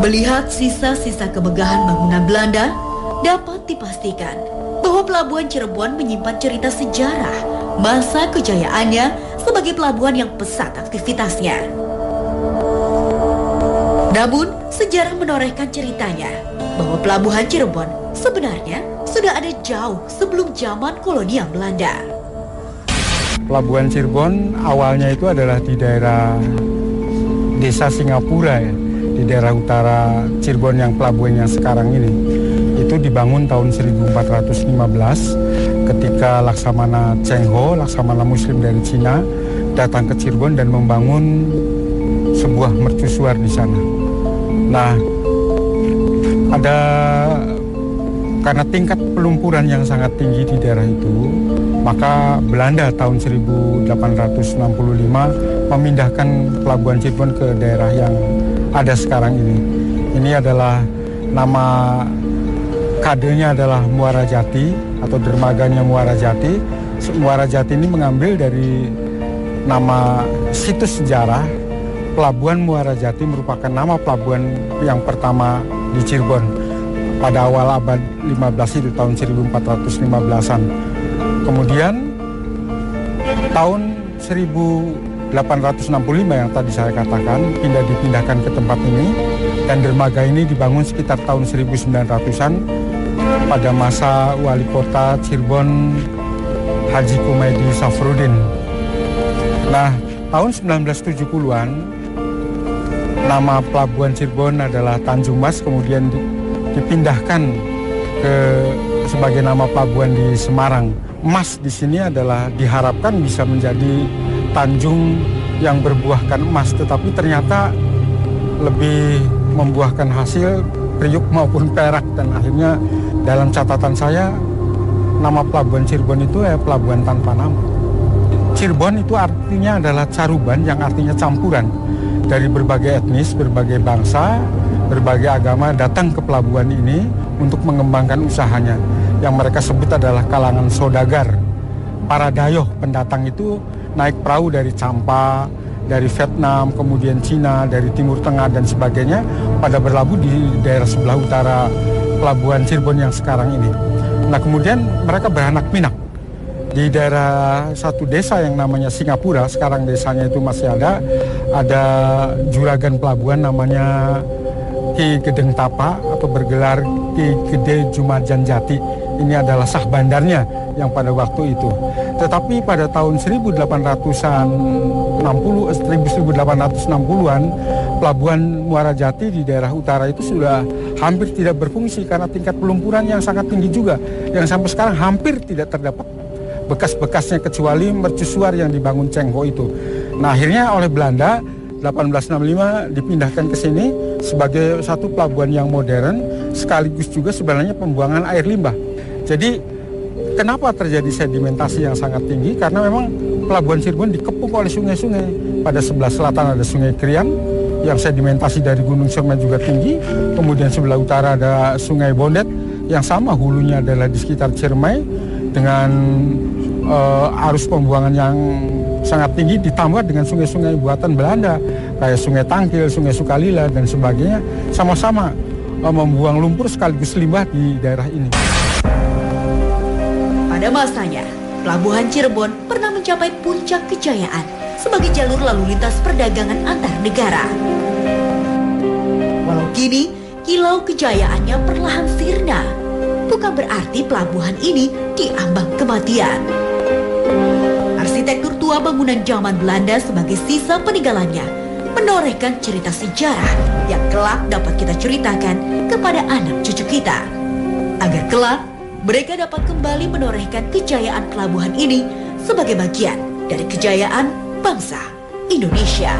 Melihat sisa-sisa kemegahan bangunan Belanda, dapat dipastikan bahwa Pelabuhan Cirebon menyimpan cerita sejarah masa kejayaannya sebagai pelabuhan yang pesat aktivitasnya. Namun, sejarah menorehkan ceritanya bahwa Pelabuhan Cirebon sebenarnya sudah ada jauh sebelum zaman kolonial Belanda. Pelabuhan Cirebon awalnya itu adalah di daerah Desa Singapura ya, di daerah utara Cirebon yang pelabuhan yang sekarang ini. Itu dibangun tahun 1415 ketika Laksamana Cheng Ho, Laksamana Muslim dari Cina, datang ke Cirebon dan membangun sebuah mercusuar di sana. Nah, karena tingkat pelumpuran yang sangat tinggi di daerah itu, maka Belanda tahun 1865 memindahkan Pelabuhan Cirebon ke daerah yang ada sekarang ini. Ini adalah nama kadenya adalah Muara Jati atau dermaganya Muara Jati. Muara Jati ini mengambil dari nama situs sejarah. Pelabuhan Muara Jati merupakan nama pelabuhan yang pertama di Cirebon pada awal abad 15 itu, tahun 1415-an. Kemudian tahun 1865 yang tadi saya katakan dipindahkan ke tempat ini, dan dermaga ini dibangun sekitar tahun 1900-an pada masa wali kota Cirebon Haji Kumaidi Safrudin. Nah, tahun 1970-an nama Pelabuhan Cirebon adalah Tanjung Mas, kemudian dipindahkan sebagai nama pelabuhan di Semarang. Emas di sini adalah diharapkan bisa menjadi tanjung yang berbuahkan emas, tetapi ternyata lebih membuahkan hasil priuk maupun perak, dan akhirnya dalam catatan saya nama Pelabuhan Cirebon itu pelabuhan tanpa nama. Cirebon itu artinya adalah caruban, yang artinya campuran dari berbagai etnis, berbagai bangsa, berbagai agama datang ke pelabuhan ini untuk mengembangkan usahanya. Yang mereka sebut adalah kalangan saudagar. Para dayoh pendatang itu naik perahu dari Champa, dari Vietnam, kemudian Cina, dari Timur Tengah dan sebagainya, pada berlabuh di daerah sebelah utara Pelabuhan Cirebon yang sekarang ini. Nah, kemudian mereka beranak pinak di daerah satu desa yang namanya Singapura. Sekarang desanya itu masih ada juragan pelabuhan namanya Ki Gedeng Tapa atau bergelar Ki Gede Jumajan Jati. Ini adalah sah bandarnya yang pada waktu itu. Tetapi pada tahun 1860-an, Pelabuhan Muara Jati di daerah utara itu sudah hampir tidak berfungsi karena tingkat pelumpuran yang sangat tinggi juga, yang sampai sekarang hampir tidak terdapat bekas-bekasnya kecuali mercusuar yang dibangun Cheng Ho itu. Nah, akhirnya oleh Belanda 1865 dipindahkan ke sini sebagai satu pelabuhan yang modern, sekaligus juga sebenarnya pembuangan air limbah. Jadi kenapa terjadi sedimentasi yang sangat tinggi? Karena memang Pelabuhan Cirebon dikepung oleh sungai-sungai. Pada sebelah selatan ada Sungai Krian yang sedimentasi dari Gunung Ciremai juga tinggi. Kemudian sebelah utara ada Sungai Bondet yang sama hulunya adalah di sekitar Ciremai dengan arus pembuangan yang sangat tinggi, ditambah dengan sungai-sungai buatan Belanda kayak Sungai Tangkil, Sungai Sukalila dan sebagainya, sama-sama membuang lumpur sekaligus limbah di daerah ini. Pada masanya, Pelabuhan Cirebon pernah mencapai puncak kejayaan sebagai jalur lalu lintas perdagangan antar negara. Walau kini kilau kejayaannya perlahan sirna, bukan berarti pelabuhan ini diambang kematian. Arsitektur tua bangunan zaman Belanda sebagai sisa peninggalannya menorehkan cerita sejarah yang kelak dapat kita ceritakan kepada anak cucu kita, agar kelak mereka dapat kembali menorehkan kejayaan pelabuhan ini sebagai bagian dari kejayaan bangsa Indonesia.